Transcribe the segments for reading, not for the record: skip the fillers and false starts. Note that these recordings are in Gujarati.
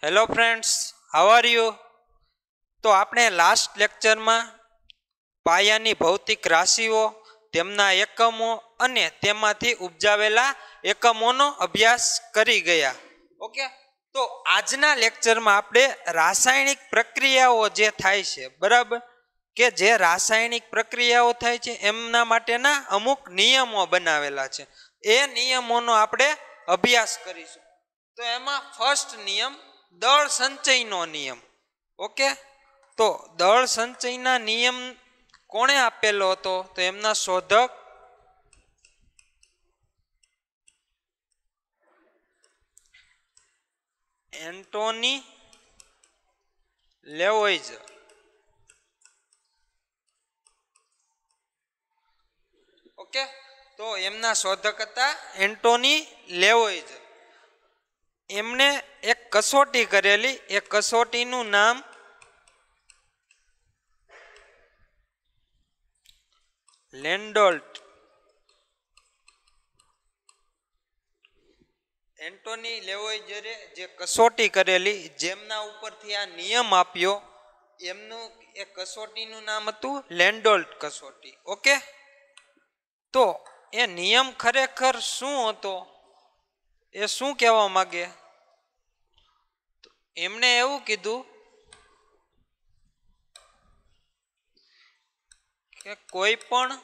Hello friends, how are you? તો આપણે લાસ્ટ લેક્ચરમાં પાયાની ભૌતિક રાશિઓ, તેમના એકમો અને તેમાંથી ઉપજાવેલા એકમોનો અભ્યાસ કરી ગયા. ઓકે, તો આજના લેક્ચરમાં આપણે રાસાયણિક પ્રક્રિયાઓ જે થાય છે, બરાબર, કે જે રાસાયણિક પ્રક્રિયાઓ થાય છે એમના માટેના અમુક નિયમો બનાવેલા છે. એ નિયમોનો આપણે અભ્યાસ કરીશું. તો એમાં ફર્સ્ટ નિયમ દળ સંચયનો નિયમ. ઓકે, તો દળ સંચયના નિયમ કોણે આપેલો હતો? તો એમના શોધક એન્ટોની લેવોઇઝર. ઓકે, તો એમના શોધક હતા એન્ટોની લેવોઇઝર. એમણે એક કસોટી કરેલી. એ કસોટીનું નામ લેન્ડોલ્ટ. એન્ટોની લેવોઇઝરે જે કસોટી કરેલી, જેમના ઉપરથી આ નિયમ આપ્યો, એમનું એ કસોટીનું નામ હતું લેન્ડોલ્ટ કસોટી. ઓકે, તો એ નિયમ ખરેખર શું હતો, એ શું કહેવા માંગે? એમણે એવું કીધું કે કોઈ પણ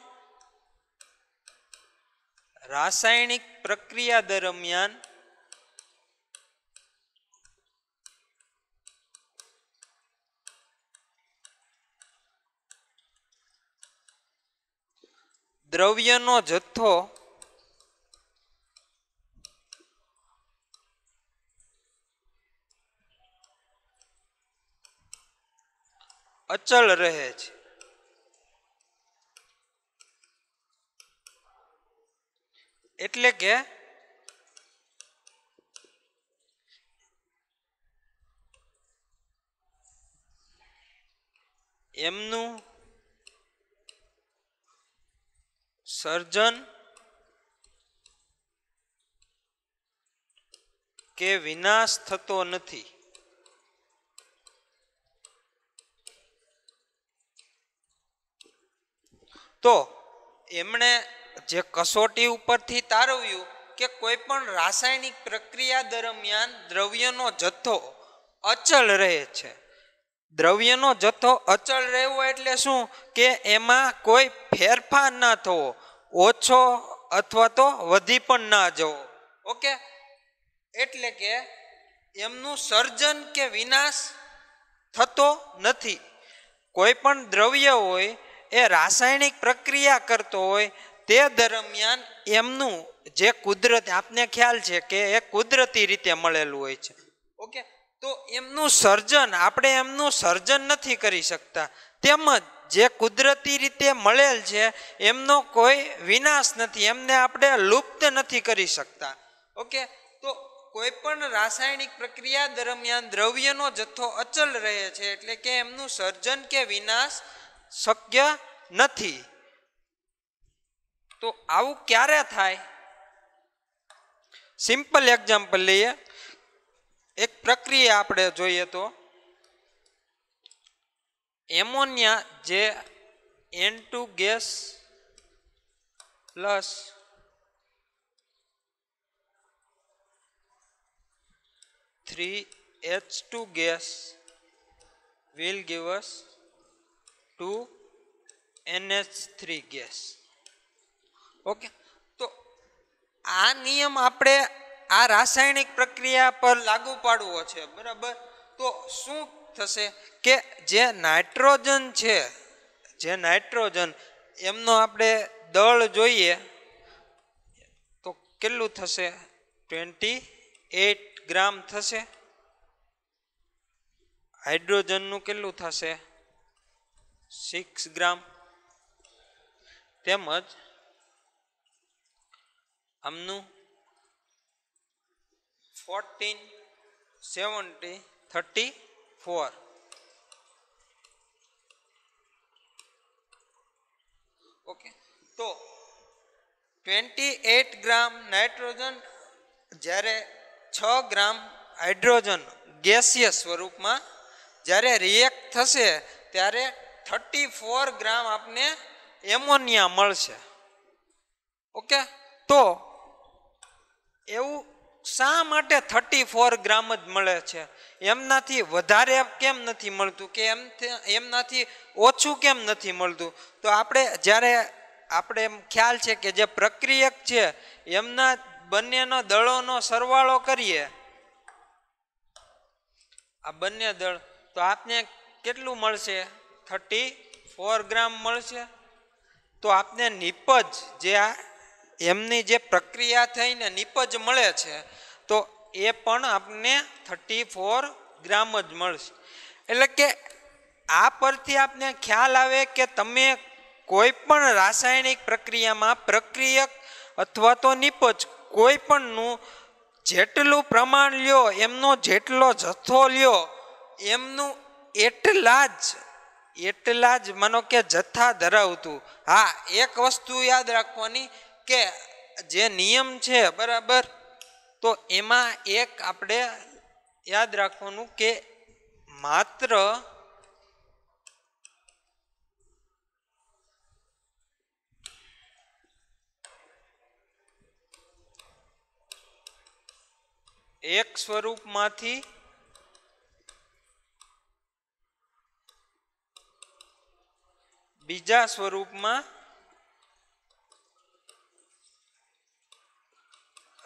રાસાયણિક પ્રક્રિયા દરમિયાન દ્રવ્યનો જથ્થો અચળ રહે છે. એટલે કે એમનું સર્જન કે વિનાશ થતો નથી. તો એમણે જે કસોટી ઉપરથી તારવ્યું કે કોઈ પણ રાસાયણિક પ્રક્રિયા દરમિયાન દ્રવ્યનો જથ્થો અચળ રહે છે. દ્રવ્યનો જથ્થો અચળ રહેવો એટલે શું? કે એમાં કોઈ ફેરફાર ના થવો, ઓછો અથવા તો વધી પણ ના જવો. ઓકે, એટલે કે એમનું સર્જન કે વિનાશ થતો નથી. કોઈ પણ દ્રવ્ય હોય એ રાસાયણિક પ્રક્રિયા કરતો હોય તે દરમિયાન એમનું જે કુદરત, આપને ખ્યાલ છે કે એ કુદરતી રીતે મળેલું હોય છે. ઓકે, તો એમનું સર્જન, આપણે એમનું સર્જન નથી કરી શકતા. તેમજ જે કુદરતી રીતે મળેલ છે એમનો કોઈ વિનાશ નથી, એમને આપણે લુપ્ત નથી કરી શકતા. ઓકે, તો કોઈ પણ રાસાયણિક પ્રક્રિયા દરમિયાન દ્રવ્યનો જથ્થો અચલ રહે છે, એટલે કે એમનું સર્જન કે વિનાશ શક્ય નથી. તો આવું ક્યારે થાય? સિમ્પલ એક્ઝામ્પલ લઈએ. એક પ્રક્રિયા આપણે જોઈએ તો એમોનિયા જે N2 gas plus H2 gas will give us 2NH3 gas. Okay, તો આ નિયમ આપણે આ રાસાયણિક પ્રક્રિયા પર લાગુ પાડવો છે, બરાબર. તો શું થશે કે જે નાઇટ્રોજન છે, જે નાઇટ્રોજન, એમનો આપણે દળ જોઈએ તો કેટલું થશે? 28 ગ્રામ થશે. હાઇડ્રોજનનું કેટલું થશે? 6 ગ્રામ. તેમજ આમનું 14, 70, 34. ઓકે, તો 28 ગ્રામ નાઇટ્રોજન જ્યારે 6 ગ્રામ હાઇડ્રોજન ગેસિયસ સ્વરૂપમાં. જ્યારે રિએક્ટ થશે ત્યારે 34 ગ્રામ આપને એમોનિયા મળશે. ઓકે, તો એવું શા માટે 34 ગ્રામ જ મળે છે? એમનાથી વધારે કેમ નથી મળતું કે એમનાથી ઓછું કેમ નથી મળતું? તો જ્યારે આપણે એમ ખ્યાલ છે કે જે પ્રક્રિયક છે એમના બંનેનો દળોનો સરવાળો કરીએ, આ બંને દળ, તો આપને કેટલું મળશે? 34 ગ્રામ મળશે. તો આપને નિપજ જે એમની જે પ્રક્રિયા થઈને નિપજ મળે છે તો એ પણ આપને 34 ગ્રામ જ મળશે. એટલે કે આ પરથી આપને ખ્યાલ આવે કે તમે કોઈ પણ રાસાયણિક પ્રક્રિયામાં પ્રક્રિયક અથવા તો નિપજ કોઈ પણનું જેટલું પ્રમાણ લ્યો, એમનો જેટલો જથ્થો લ્યો, એમનું એટલા જ માનો કે જથ્થા ધરાવતું. હા, એક વસ્તુ યાદ રાખવાની કે જે નિયમ છે બરાબર, તો એમાં એક આપણે યાદ રાખવાનું કે માત્ર એક સ્વરૂપમાંથી બીજા સ્વરૂપમાં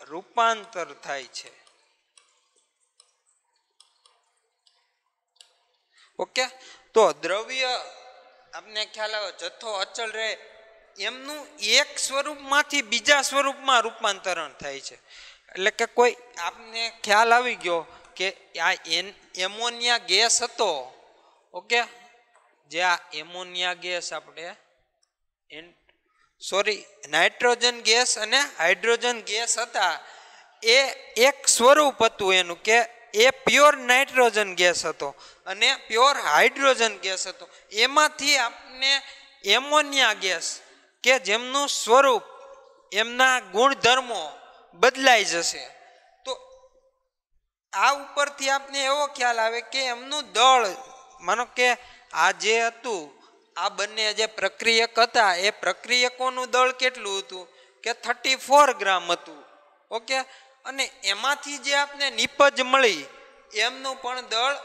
રૂપાંતર થાય છે. ઓકે, તો દ્રવ્ય આપને ખ્યાલ આવે જથ્થો અચળ રહે, એમનું એક સ્વરૂપમાંથી બીજા સ્વરૂપમાં રૂપાંતરણ થાય છે. એટલે કે કોઈ આપને ખ્યાલ આવી ગયો કે આ એમોનિયા ગેસ હતો. ઓકે, જે આ એમોનિયા ગેસ આપણે નાઇટ્રોજન ગેસ અને હાઇડ્રોજન ગેસ હતા, એ એક સ્વરૂપ હતું એનું કે એ પ્યોર નાઇટ્રોજન ગેસ હતો અને પ્યોર હાઇડ્રોજન ગેસ હતો. એમાંથી આપને એમોનિયા ગેસ કે જેમનું સ્વરૂપ, એમના ગુણધર્મો બદલાઈ જશે. તો આ ઉપરથી આપને એવો ખ્યાલ આવે કે એમનું દળ, માનો કે આ જે હતું, આ બંને જે પ્રક્રિયક હતા એ પ્રક્રિયકોનું દળ કેટલું હતું કે 34 ગ્રામ હતું. ઓકે, અને એમાંથી જે આપને નિપજ મળી એમનું પણ દળ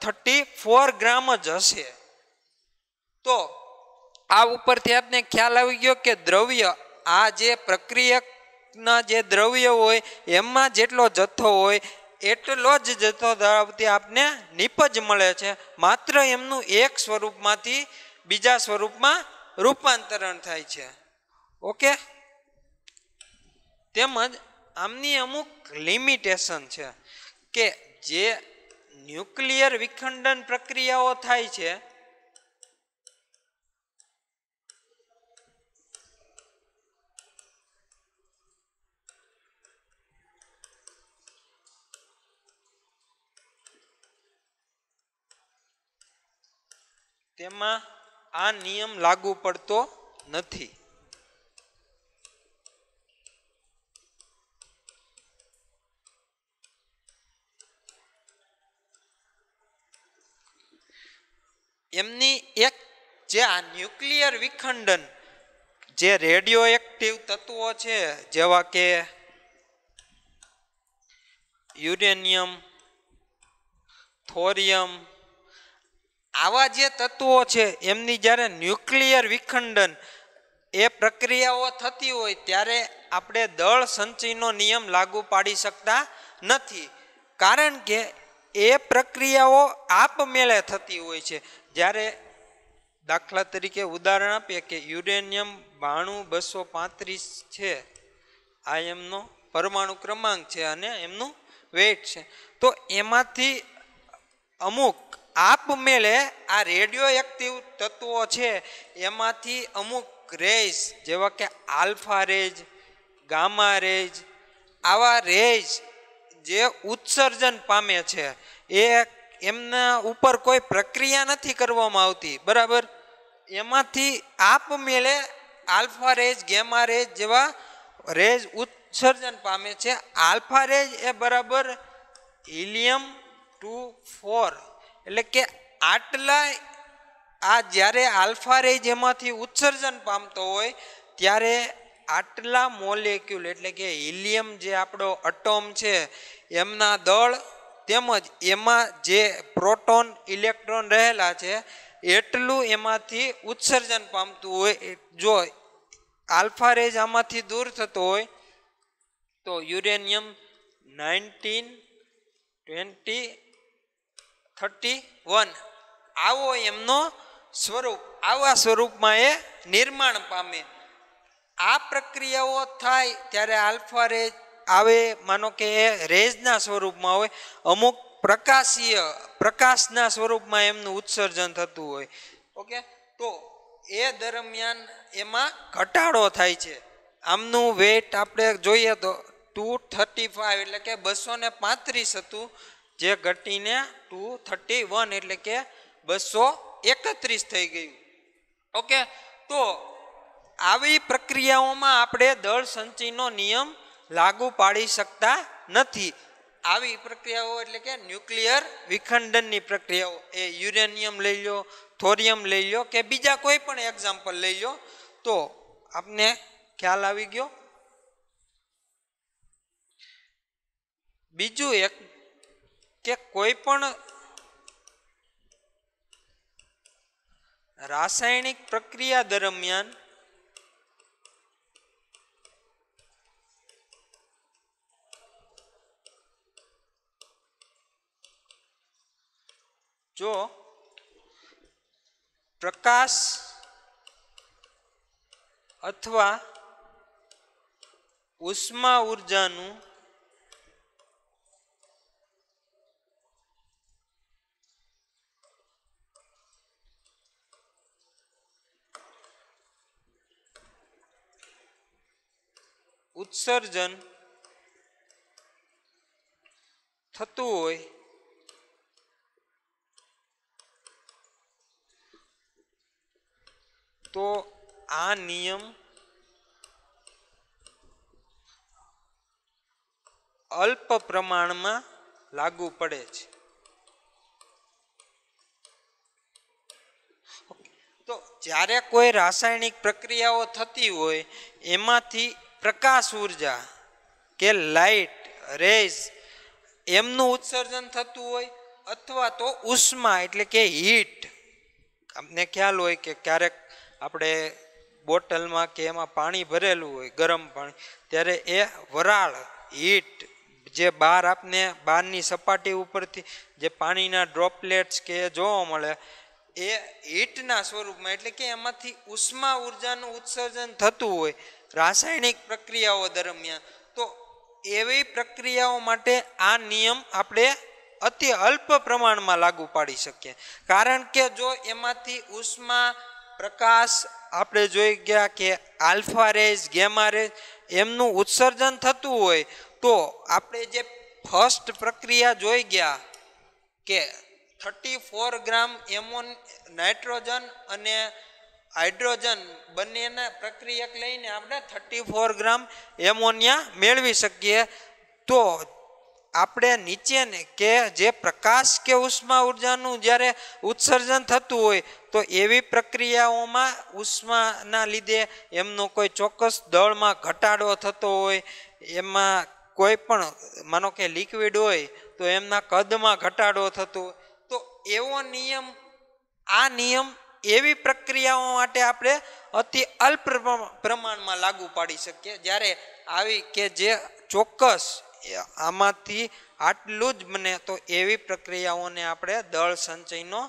34 ગ્રામ જ હશે. તો આ ઉપરથી આપને ખ્યાલ આવી ગયો કે દ્રવ્ય, આ જે પ્રક્રિયકના જે દ્રવ્ય હોય એમાં જેટલો જથ્થો હોય એટલો જ જથ્થો ધરાવતી આપને નિપજ મળે છે, માત્ર એમનું એક સ્વરૂપમાંથી બીજા સ્વરૂપમાં રૂપાંતરણ થાય છે. ઓકે, તેમજ આમની અમુક લિમિટેશન છે કે જે ન્યુક્લિયર વિખંડન પ્રક્રિયાઓ થાય છે તેમાં આ નિયમ લાગુ પડતો નથી. એમની એક જે આ ન્યુક્લિયર વિખંડન, જે રેડિયો એક્ટિવ તત્વો છે જેવા કે યુરેનિયમ, થોરિયમ, આવા જે તત્વો છે એમની જ્યારે ન્યુક્લિયર વિખંડન એ પ્રક્રિયાઓ થતી હોય ત્યારે આપણે દળ સંચયનો નિયમ લાગુ પાડી શકતા નથી. કારણ કે એ પ્રક્રિયાઓ આપમેળે થતી હોય છે. જ્યારે દાખલા તરીકે ઉદાહરણ આપીએ કે યુરેનિયમ 92235 છે, આ એમનો પરમાણુ ક્રમાંક છે અને એમનું વેઇટ છે. તો એમાંથી અમુક આપમેળે આ રેડિયો એક્ટિવ તત્વો છે એમાંથી અમુક રેઝ જેવા કે આલ્ફા રેઝ, ગામા રેઝ, આવા રેઝ જે ઉત્સર્જન પામે છે, એ એમના ઉપર કોઈ પ્રક્રિયા નથી કરવામાં આવતી, બરાબર, એમાંથી આપમેળે આલ્ફા રેઝ, ગેમા રેઝ જેવા રેઝ ઉત્સર્જન પામે છે. આલ્ફા રેઝ એ બરાબર હિલિયમ 0.24 એટલે કે આટલા આ જ્યારે આલ્ફા રે જેમાંથી ઉત્સર્જન પામતો હોય ત્યારે આટલા મોલેક્યુલ એટલે કે હિલિયમ જે આપણો અટોમ છે એમના દળ તેમજ એમાં જે પ્રોટોન ઇલેક્ટ્રોન રહેલા છે એટલું એમાંથી ઉત્સર્જન પામતું હોય. જો આલ્ફા રેજ આમાંથી દૂર થતો હોય તો યુરેનિયમ 19 20 31 આવો એમનો સ્વરૂપ, આવા સ્વરૂપમાં એ નિર્માણ પામે. આ પ્રક્રિયાઓ થાય ત્યારે આલ્ફા રેજ આવે, માનો કે એ રેજના સ્વરૂપમાં હોય, અમુક પ્રકાશીય પ્રકાશના સ્વરૂપમાં એમનું ઉત્સર્જન થતું હોય. ઓકે, તો એ દરમિયાન એમાં ઘટાડો થાય છે. આમનું વેટ આપણે જોઈએ તો 235 એટલે કે 235 હતું, જે ઘટીને 231 એટલે કે 231 થઈ ગયું. ઓકે, તો આવી પ્રક્રિયાઓમાં આપણે દળ સંચયનો નિયમ લાગુ પાડી શકતા નથી. આવી પ્રક્રિયાઓ એટલે કે ન્યુક્લિયર વિખંડનની પ્રક્રિયાઓ, એ યુરેનિયમ લઈ લો, થોરિયમ લઈ લો કે બીજા કોઈ પણ એક્ઝામ્પલ લઈ લો તો આપને ખ્યાલ આવી ગયો. બીજું એક કે કોઈ પણ રાસાયણિક પ્રક્રિયા દરમિયાન જો પ્રકાશ અથવા ઉષ્મા ઉર્જાનું ઉત્સર્જન થતું હોય તો આ નિયમ અલ્પ પ્રમાણમાં લાગુ પડે છે. તો જ્યારે કોઈ રાસાયણિક પ્રક્રિયાઓ થતી હોય એમાંથી પ્રકાશ ઉર્જા કે લાઇટ રેઝ એમનું ઉત્સર્જન થતું હોય અથવા તો ઉષ્મા એટલે કે હીટ. તમને ખ્યાલ હોય કે ક્યારેક આપણે બોટલમાં કે એમાં પાણી ભરેલું હોય ગરમ પાણી, ત્યારે એ વરાળ હીટ જે બહાર આપને બહારની સપાટી ઉપરથી જે પાણીના ડ્રોપલેટ્સ કે જોવા મળે એ હીટના સ્વરૂપમાં એટલે કે એમાંથી ઉષ્મા ઉર્જાનું ઉત્સર્જન થતું હોય રાસાયણિક પ્રક્રિયાઓ દરમિયાન. તો એવી પ્રક્રિયાઓ માટે આ નિયમ આપણે અતિ અલ્પ પ્રમાણમાં લાગુ પાડી શકીએ. કારણ કે જો એમાંથી ઉષ્મા પ્રકાશ આપણે જોઈ ગયા કે આલ્ફા રેઝ ગેમા રેઝ એમનું ઉત્સર્જન થતું હોય તો આપણે જે ફર્સ્ટ પ્રક્રિયા જોઈ ગયા કે 34 ગ્રામ નાઇટ્રોજન અને હાઇડ્રોજન બંનેના પ્રક્રિયક લઈને આપણે 34 ગ્રામ એમોનિયા મેળવી શકીએ. તો આપણે નીચે ને કે જે પ્રકાશ કે ઉષ્મા ઉર્જાનું જ્યારે ઉત્સર્જન થતું હોય તો એવી પ્રક્રિયાઓમાં ઉષ્માના લીધે એમનો કોઈ ચોક્કસ દળમાં ઘટાડો થતો હોય, એમાં કોઈ પણ માનો કે લિક્વિડ હોય તો એમના કદમાં ઘટાડો થતો હોય, તો એવો નિયમ આ નિયમ એવી પ્રક્રિયાઓ માટે આપણે અતિ અલ્પ પ્રમાણમાં લાગુ પાડી શકીએ. જ્યારે આવી કે જે ચોક્કસ આમાંથી આટલું જ બને તો એવી પ્રક્રિયાઓને આપણે દળ સંચયનો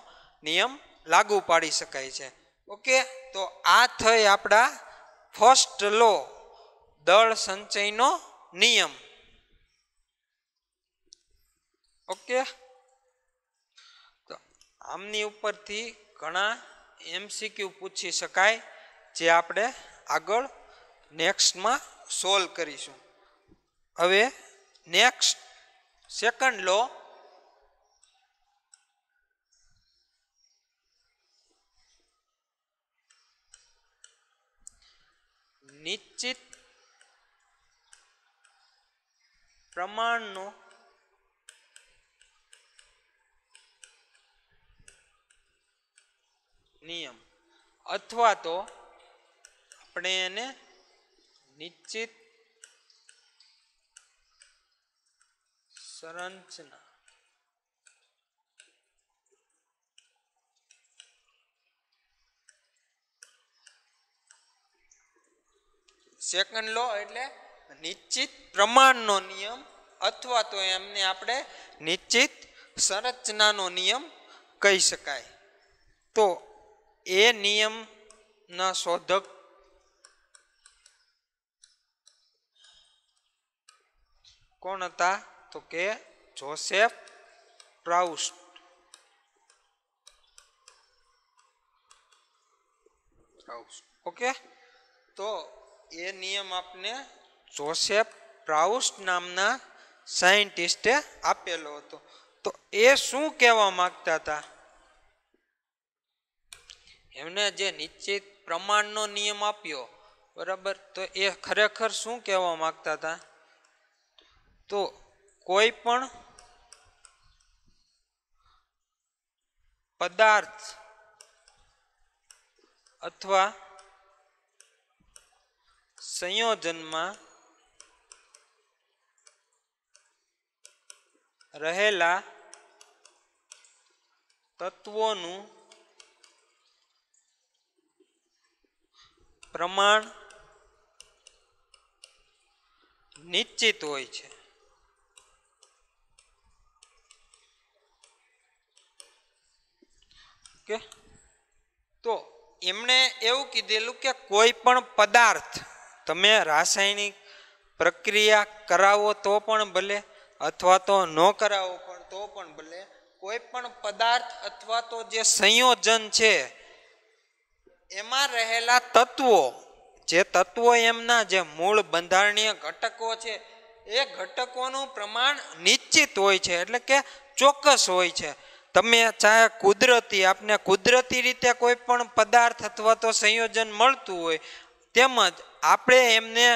નિયમ લાગુ પાડી શકાય છે. ઓકે, તો આ થઈ આપણા ફર્સ્ટ લો, દળ સંચયનો નિયમ. ઓકે, તો આમની ઉપરથી ઘણા MCQ પૂછી શકાય જે આપણે આગળ નેક્સ્ટમાં સોલ્વ કરીશું. હવે નેક્સ્ટ સેકન્ડ લો, નિશ્ચિત પ્રમાણનો નિયમ અથવા તો આપણે એને નિશ્ચિત સંરચના સેકન્ડ લો એટલે નિશ્ચિત પ્રમાણનો નિયમ અથવા તો એમને આપણે નિશ્ચિત સંરચનાનો નિયમ કહી શકાય. તો એ નિયમના શોધક કોણ હતા? તો કે જોસેફ પ્રાઉસ્ટ. ઓકે, તો એ નિયમ આપને જોસેફ પ્રાઉસ્ટ નામના સાયન્ટિસ્ટે આપેલો હતો. તો એ શું કહેવા માંગતા હતા? એમને જે નિશ્ચિત પ્રમાણનો નિયમ આપ્યો, બરાબર, તો એ ખરેખર શું કહેવા માંગતા હતા? તો કોઈ પણ પદાર્થ અથવા સંયોજનમાં રહેલા તત્વોનું પ્રમાણ નિશ્ચિત હોય છે. ઓકે, તો એમણે એવું કીધેલું કે કોઈ પણ પદાર્થ તમે રાસાયણિક પ્રક્રિયા કરાવો તો પણ ભલે અથવા તો ન કરાવો પણ તો પણ ભલે, કોઈ પણ પદાર્થ અથવા તો જે સંયોજન છે એમાં રહેલા તત્વો, જે તત્વો એમના જે મૂળ બંધારણીય ઘટકો છે એ ઘટકોનું પ્રમાણ નિશ્ચિત હોય છે, એટલે કે ચોક્કસ હોય છે. તમે ચાહે કુદરતી, આપને કુદરતી રીતે કોઈ પણ પદાર્થ અથવા તો સંયોજન મળતું હોય, તેમજ આપણે એમને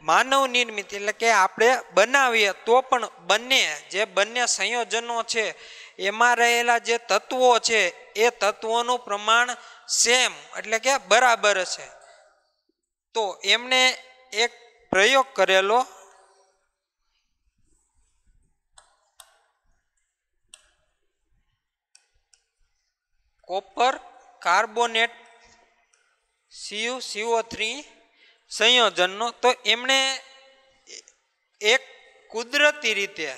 માનવ નિર્મિત એટલે કે આપણે બનાવીએ તો પણ બંને સંયોજનો છે એમાં રહેલા જે તત્વો છે એ તત્વોનું પ્રમાણ સેમ એટલે કે બરાબર છે. તો એમને એક પ્રયોગ કરેલો, કોપર કાર્બોનેટ CuCO3 સંયોજનનો. તો એમણે એક કુદરતી રીતે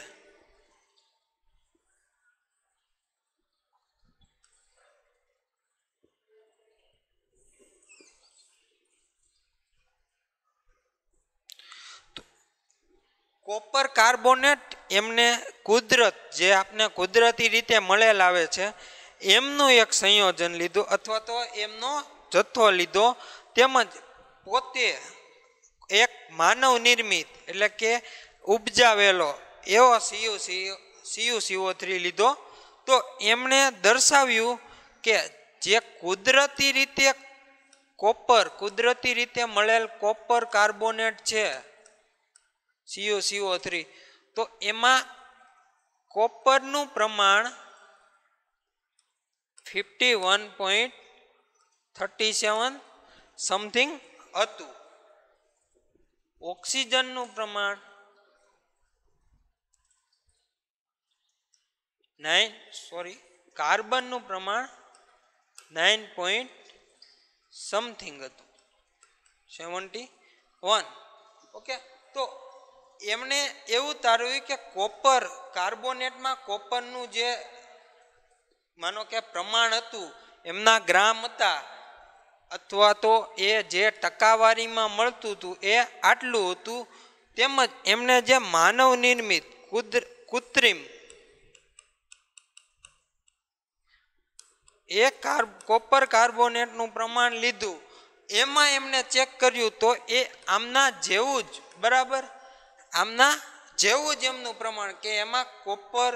કોપર કાર્બોનેટ એમને કુદરત જે આપને કુદરતી રીતે મળેલ આવે છે એમનું એક સંયોજન લીધું અથવા તો એમનો જથ્થો લીધો, તેમજ પોતે એક માનવ નિર્મિત એટલે કે ઉપજાવેલો એવો CuCO3 લીધો. તો એમણે દર્શાવ્યું કે જે કુદરતી રીતે કુદરતી રીતે મળેલ કોપર કાર્બોનેટ છે CuCO3, તો એમાં કોપરનું પ્રમાણ 51.37 સમથિંગ હતું. ઓક્સિજનનું પ્રમાણ કાર્બનનું પ્રમાણ 9 સમથિંગ હતું, 71. ઓકે, તો એમણે એવું તારવ્યું કે કોપર કાર્બોનેટમાં કોપરનું જે માનો કે પ્રમાણ હતું એમના ગ્રામ હતા અથવા તો એ જે ટકાવારીમાં મળતું હતું એ આટલું હતું. તેમજ એમણે જે માનવ નિર્મિત કૃત્રિમ એ કોપર કાર્બોનેટનું પ્રમાણ લીધું, એમાં એમને ચેક કર્યું તો એ આમના જેવું જ, બરાબર, આમના જેવું જ એમનું પ્રમાણ કે એમાં કોપર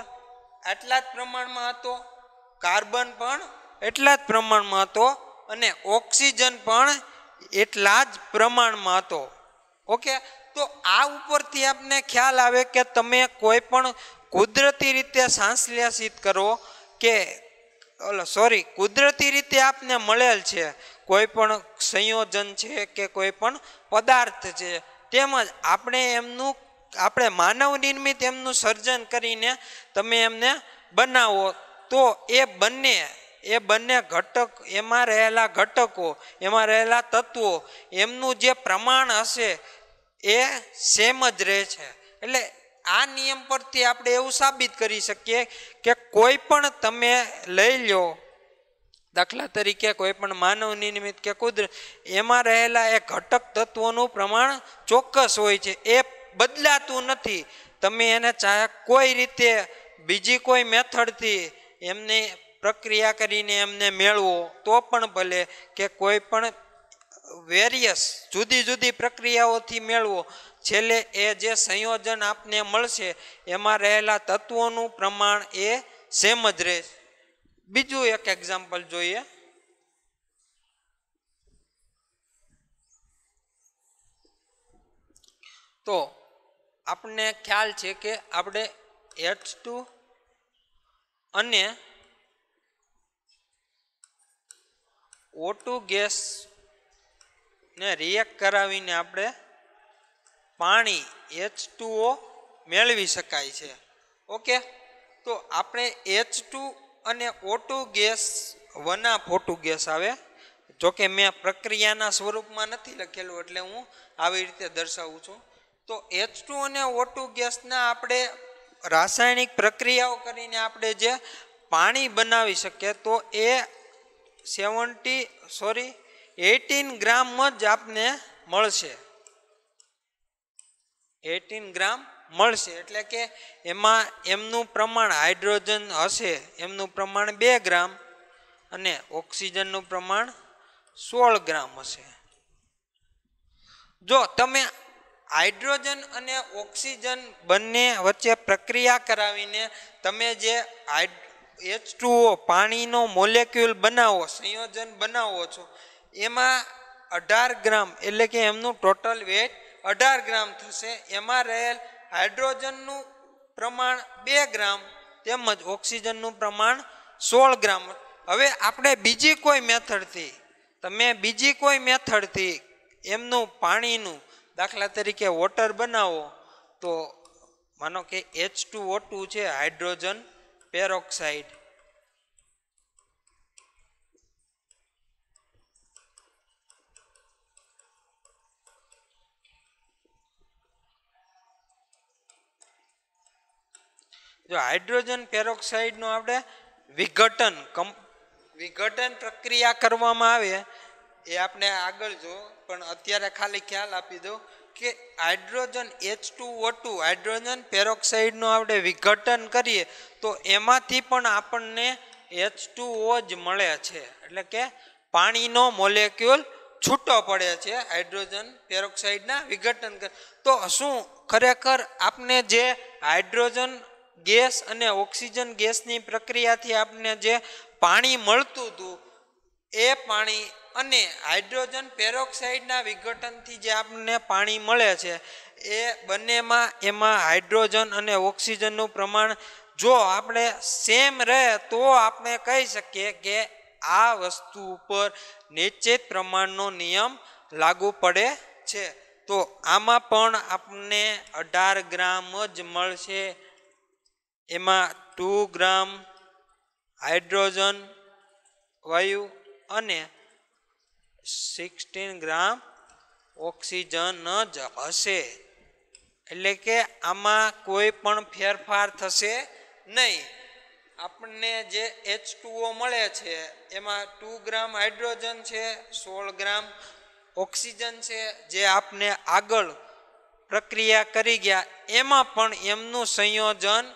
એટલા જ પ્રમાણમાં હતો, કાર્બન પણ એટલા જ પ્રમાણમાં હતો અને ઓક્સિજન પણ એટલા જ પ્રમાણમાં હતો. ઓકે, તો આ ઉપરથી આપને ખ્યાલ આવે કે તમે કોઈ પણ કુદરતી રીતે સંશ્લેષિત કરો કે કુદરતી રીતે આપને મળેલ છે કોઈ પણ સંયોજન છે કે કોઈ પણ પદાર્થ છે, તેમજ આપણે માનવ નિર્મિત એમનું સર્જન કરીને તમે એમને બનાવો તો એ બંને ઘટક, એમાં રહેલા ઘટકો, એમાં રહેલા તત્વો, એમનું જે પ્રમાણ હશે એ સેમ જ રહે છે. એટલે આ નિયમ પરથી આપણે એવું સાબિત કરી શકીએ કે કોઈ પણ તમે લઈ લો, દાખલા તરીકે કોઈ પણ માનવ નિર્મિત કે કુદરત, એમાં રહેલા એ ઘટક તત્વોનું પ્રમાણ ચોક્કસ હોય છે, એ બદલાતું નથી. તમે એને ચાહે કોઈ રીતે બીજી કોઈ મેથડથી એમની પ્રક્રિયા કરીને એમને મેળવો તો પણ ભલે, કે કોઈ પણ વેરિયસ જુદી જુદી પ્રક્રિયાઓથી મેળવો, છેલ્લે એ જે સંયોજન આપને મળશે એમાં રહેલા તત્વોનું પ્રમાણ એ સેમ જ રહેશે. બીજું એક એક્ઝામ્પલ જોઈએ. તો આપણને ખ્યાલ છે કે આપણે H2 અને O2 ગેસ ને રિએક્ટ કરાવીને આપણે પાણી H2O મેળવી શકાય છે. ઓકે, તો આપણે H2 અને O2 ગેસ 1O2 ગેસ આવે, જોકે મેં પ્રક્રિયાના સ્વરૂપમાં નથી લખેલું એટલે હું આવી રીતે દર્શાવું છું. તો H2 અને O2 ગેસના આપણે રાસાયણિક પ્રક્રિયાઓ કરીને આપણે જે પાણી બનાવી શકીએ તો એ 18 ગ્રામ જ આપને મળશે. 18 ગ્રામ મળશે એટલે કે એમાં એમનું પ્રમાણ હાઇડ્રોજન હશે એમનું પ્રમાણ 2 ગ્રામ અને ઓક્સિજનનું પ્રમાણ 16 ગ્રામ હશે. જો તમે હાઇડ્રોજન અને ઓક્સિજન બંને વચ્ચે પ્રક્રિયા કરાવીને તમે જે H2O પાણીનો મોલેક્યુલ બનાવો, સંયોજન બનાવો છો, એમાં 18 ગ્રામ એટલે કે એમનું ટોટલ વેટ 18 ગ્રામ થશે. એમાં રહેલ હાઇડ્રોજનનું પ્રમાણ 2 ગ્રામ તેમજ ઓક્સિજનનું પ્રમાણ 16 ગ્રામ. હવે આપણે બીજી કોઈ મેથડથી એમનું પાણીનું, દાખલા તરીકે વોટર બનાવો તો માનો કે H2O2 છે, હાઇડ્રોજન પેરોક્સાઇડ, જો હાઇડ્રોજન પેરોક્સાઇડનો આપણે વિઘટન પ્રક્રિયા કરવામાં આવે એ આપણે આગળ જો, પણ અત્યારે ખાલી ખ્યાલ આપી દો કે હાઇડ્રોજન H2O2 હાઇડ્રોજન પેરોક્સાઇડનો આપણે વિઘટન કરીએ તો એમાંથી પણ આપણને H2O જ મળે છે, એટલે કે પાણીનો મોલેક્યુલ છૂટો પડે છે હાઇડ્રોજન પેરોક્સાઇડના વિઘટન. તો શું ખરેખર આપને જે હાઇડ્રોજન ગેસ અને ઓક્સિજન ગેસની પ્રક્રિયાથી આપણને જે પાણી મળતું હતું એ પાણી અને હાઇડ્રોજન પેરોક્સાઇડના વિઘટનથી જે આપણને પાણી મળે છે એ બંનેમાં એમાં હાઇડ્રોજન અને ઓક્સિજનનું પ્રમાણ જો આપણે સેમ રહે તો આપણે કહી શકીએ કે આ વસ્તુ ઉપર નિશ્ચિત પ્રમાણનો નિયમ લાગુ પડે છે. તો આમાં પણ આપણને 18 ગ્રામ જ મળશે. એમાં 2 ગ્રામ હાઇડ્રોજન વાયુ અને 16 ગ્રામ ઓક્સિજન જ હશે. એટલે કે આમાં કોઈ પણ ફેરફાર થશે નહીં. આપણને જે H2O મળે છે એમાં 2 ગ્રામ હાઇડ્રોજન છે, 16 ગ્રામ ઓક્સિજન છે, જે આપને આગળ પ્રક્રિયા કરી ગયા એમાં પણ એમનું સંયોજન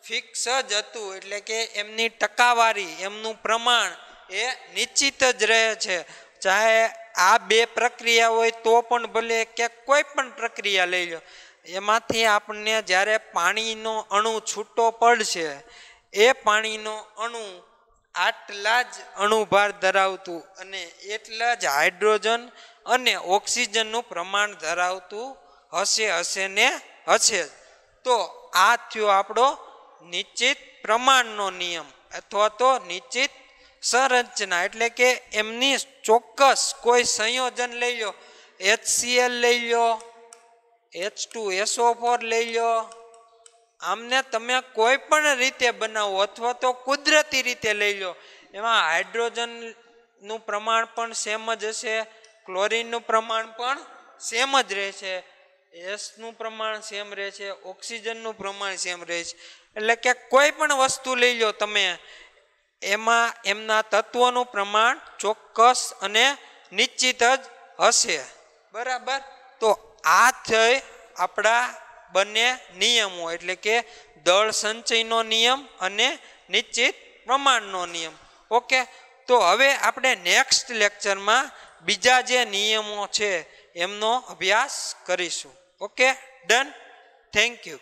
ફિક્સ જ હતું, એટલે કે એમની ટકાવારી, એમનું પ્રમાણ એ નિશ્ચિત જ રહે છે. ચાહે આ બે પ્રક્રિયા હોય તો પણ ભલે, કે કોઈ પણ પ્રક્રિયા લઈ લો, એમાંથી આપણને જ્યારે પાણીનો અણુ છૂટો પડશે એ પાણીનો અણુ આટલા જ અણુભાર ધરાવતું અને એટલા જ હાઇડ્રોજન અને ઓક્સિજનનું પ્રમાણ ધરાવતું હશે ને હશે. તો આ થયો આપણો નિશ્ચિત પ્રમાણનો નિયમ અથવા તો નિશ્ચિત સંરચના એટલે કે એમની ચોક્કસ કોઈ સંયોજન લઈ લો, HCl લઈ લો, H2SO4 લઈ લો, આમને તમે કોઈ પણ રીતે બનાવો અથવા તો કુદરતી રીતે લઈ લો, એમાં હાઇડ્રોજનનું પ્રમાણ પણ સેમ જ હશે, ક્લોરીનનું પ્રમાણ પણ સેમ જ રહેશે, એસનું પ્રમાણ સેમ રહેશે, ઓક્સિજનનું પ્રમાણ સેમ રહેશે. એટલે કે કોઈ પણ વસ્તુ લઈ લો તમે, એમાં એમના તત્વોનું પ્રમાણ ચોક્કસ અને નિશ્ચિત જ હશે. બરાબર. તો આ થઈ આપણા બંને નિયમો, એટલે કે દળ સંચયનો નિયમ અને નિશ્ચિત પ્રમાણનો નિયમ. ઓકે. તો હવે આપણે નેક્સ્ટ લેક્ચરમાં બીજા જે નિયમો છે એમનો અભ્યાસ કરીશું. Okay, done. Thank you.